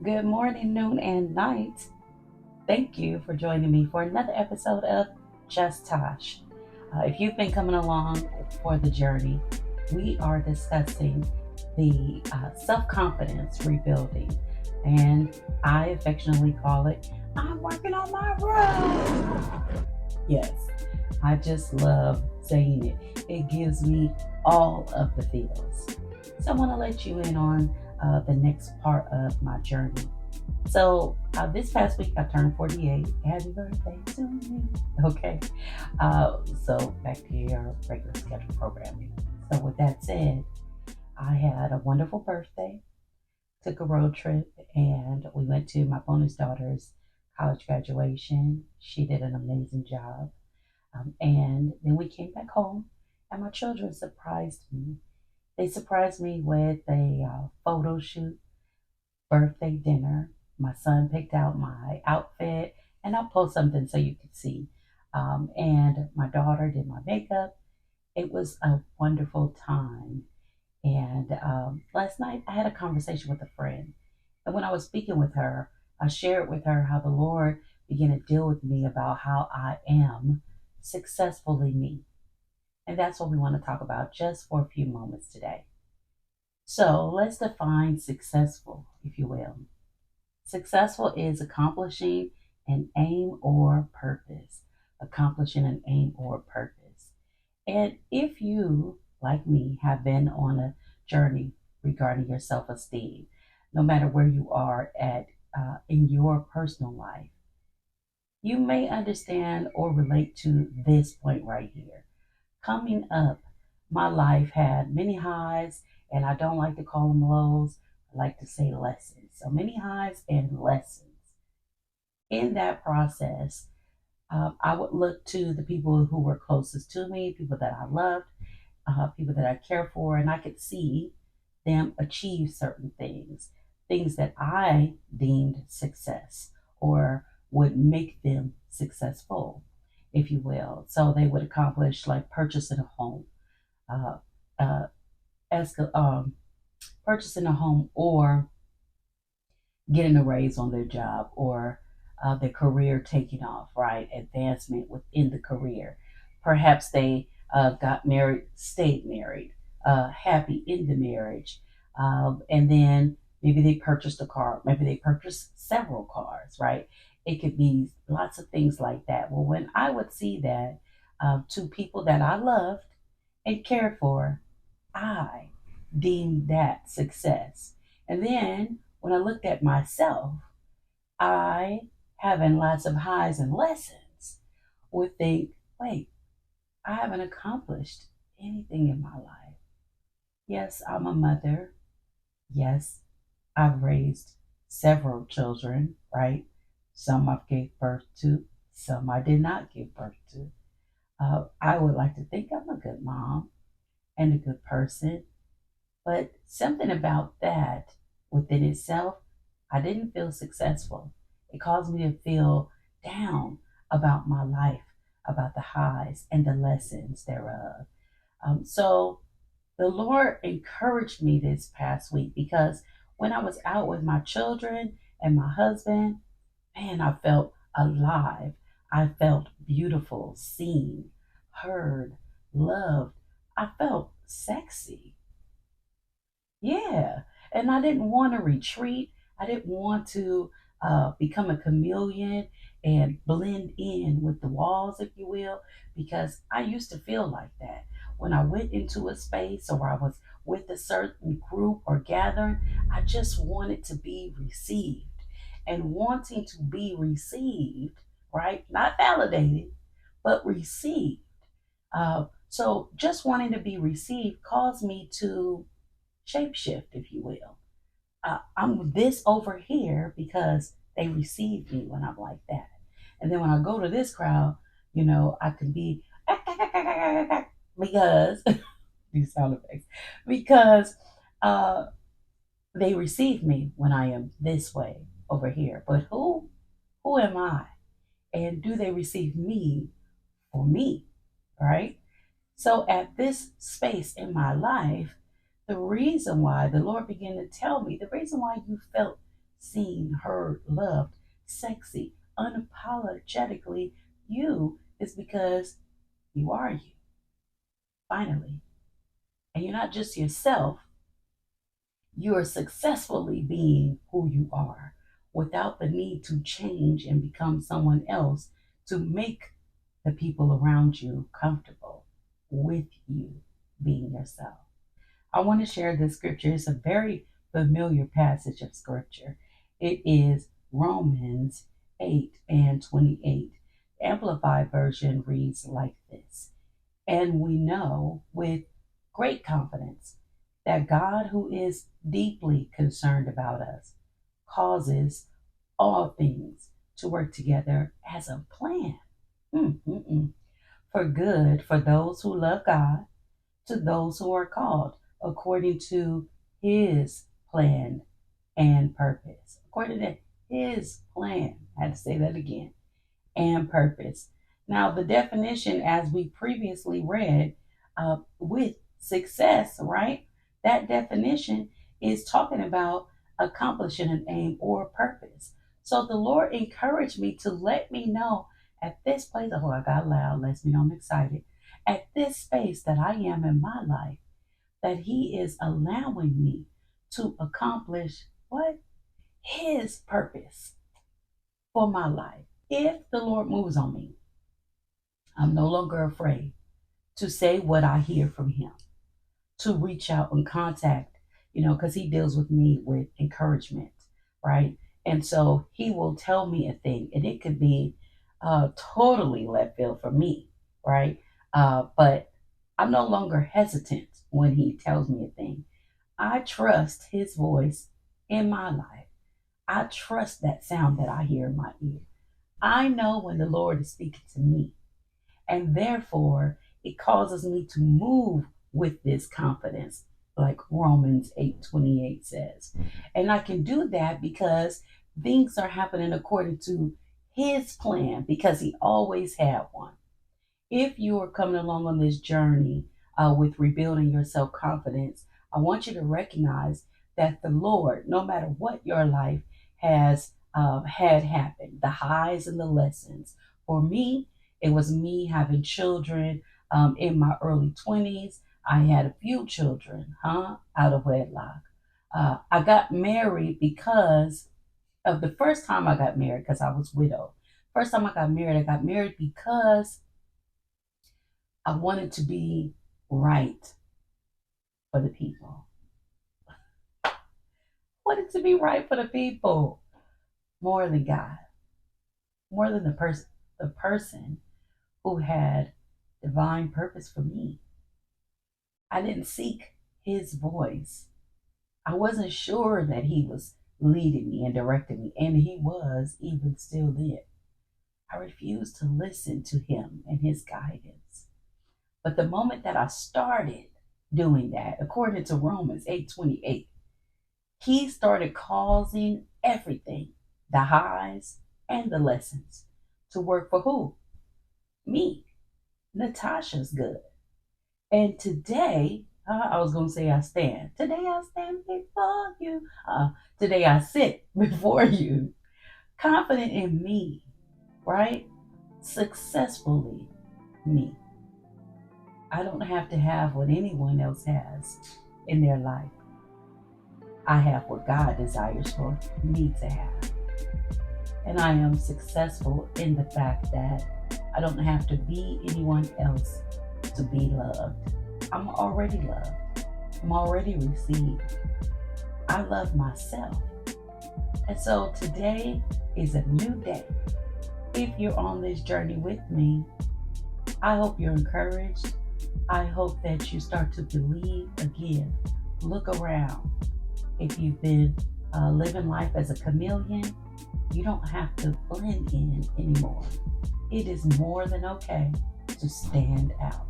Good morning, noon, and night. Thank you for joining me for another episode of Just Tosh. If you've been coming along for the journey, we are discussing the self confidence rebuilding, and I affectionately call it I'm working on my road. Yes, I just love saying it. It gives me all of the feels. So I want to let you in on the next part of my journey. So this past week I turned 48. Happy birthday to me. Okay. So back to your regular scheduled programming. So with that said, I had a wonderful birthday. Took a road trip and we went to my bonus daughter's college graduation. She did an amazing job. And then we came back home and my children surprised me. They surprised me with a photo shoot, birthday dinner. My son picked out my outfit, and I'll post something so you can see. And my daughter did my makeup. It was a wonderful time. And last night I had a conversation with a friend. And when I was speaking with her, I shared with her how the Lord began to deal with me about how I am successfully me. And that's what we want to talk about just for a few moments today. So let's define successful, if you will. Successful is accomplishing an aim or purpose. Accomplishing an aim or purpose. And if you, like me, have been on a journey regarding your self esteem, no matter where you are at in your personal life, you may understand or relate to this point right here. Coming up, my life had many highs, and I don't like to call them lows. I like to say lessons. So many highs and lessons. In that process, I would look to the people who were closest to me, people that I loved, people that I care for, and I could see them achieve certain things, things that I deemed success or would make them successful, if you will. So they would accomplish like purchasing a home, uh, uh, esca- um, purchasing a home, or getting a raise on their job, or their career taking off, right? Advancement within the career. Perhaps they got married, stayed married, happy in the marriage, and then maybe they purchased a car, maybe they purchased several cars, right? It could be lots of things like that. Well, when I would see that to people that I loved and cared for, I deemed that success. And then when I looked at myself, I, having lots of highs and lessons, would think, wait, I haven't accomplished anything in my life. Yes, I'm a mother. Yes, I've raised several children, right? Some I've gave birth to, some I did not give birth to. I would like to think I'm a good mom and a good person. But something about that within itself, I didn't feel successful. It caused me to feel down about my life, about the highs and the lessons thereof. So the Lord encouraged me this past week because when I was out with my children and my husband, man, I felt alive. I felt beautiful, seen, heard, loved. I felt sexy. Yeah. And I didn't want to retreat. I didn't want to become a chameleon and blend in with the walls, if you will, because I used to feel like that. When I went into a space or I was with a certain group or gathering, I just wanted to be received. And wanting to be received, right? Not validated, but received. So just wanting to be received caused me to shapeshift, if you will. I'm this over here because they receive me when I'm like that. And then when I go to this crowd, I can be because these sound effects, because uh, they receive me when I am this way over here. But who am I? And do they receive me for me? Right? So at this space in my life, the reason why the Lord began to tell me, the reason why you felt seen, heard, loved, sexy, unapologetically you, is because you are you, finally. And you're not just yourself, you are successfully being who you are without the need to change and become someone else to make the people around you comfortable with you being yourself. I want to share this scripture. It's a very familiar passage of scripture. It is Romans 8 and 28. The Amplified Version reads like this: And we know with great confidence that God, who is deeply concerned about us, causes all things to work together as a plan. For good for those who love God, to those who are called according to his plan and purpose. According to his plan. I had to say that again. And purpose. Now, the definition, as we previously read, with success, right? That definition is talking about accomplishing an aim or purpose. So the Lord encouraged me to let me know at this place. Oh, I got loud, lets me know I'm excited. At this space that I am in my life, that He is allowing me to accomplish what? His purpose for my life. If the Lord moves on me, I'm no longer afraid to say what I hear from Him, to reach out and contact, because He deals with me with encouragement, right? And so He will tell me a thing, and it could be totally left field for me, right? But I'm no longer hesitant when He tells me a thing. I trust His voice in my life. I trust that sound that I hear in my ear. I know when the Lord is speaking to me, and therefore it causes me to move with this confidence, like Romans 8:28 says. And I can do that because things are happening according to His plan, because He always had one. If you are coming along on this journey with rebuilding your self confidence, I want you to recognize that the Lord, no matter what your life has had happen, the highs and the lessons. For me, it was me having children in my early 20s. I had a few children, out of wedlock. I got married because of the first time I got married, because I was widowed. First time I got married because I wanted to be right for the people. I wanted to be right for the people more than God, more than the person who had divine purpose for me. I didn't seek His voice. I wasn't sure that He was leading me and directing me, and He was even still then. I refused to listen to Him and His guidance. But the moment that I started doing that, according to Romans 8:28, He started causing everything, the highs and the lessons, to work for who? Me, Natasha's good. And today, I was going to say I stand. Today I stand before you. Today I sit before you, confident in me, right? Successfully me. I don't have to have what anyone else has in their life. I have what God desires for me to have. And I am successful in the fact that I don't have to be anyone else to be loved. I'm already loved. I'm already received. I love myself. And so today is a new day. If you're on this journey with me, I hope you're encouraged. I hope that you start to believe again. Look around. If you've been living life as a chameleon, you don't have to blend in anymore. It is more than okay to stand out.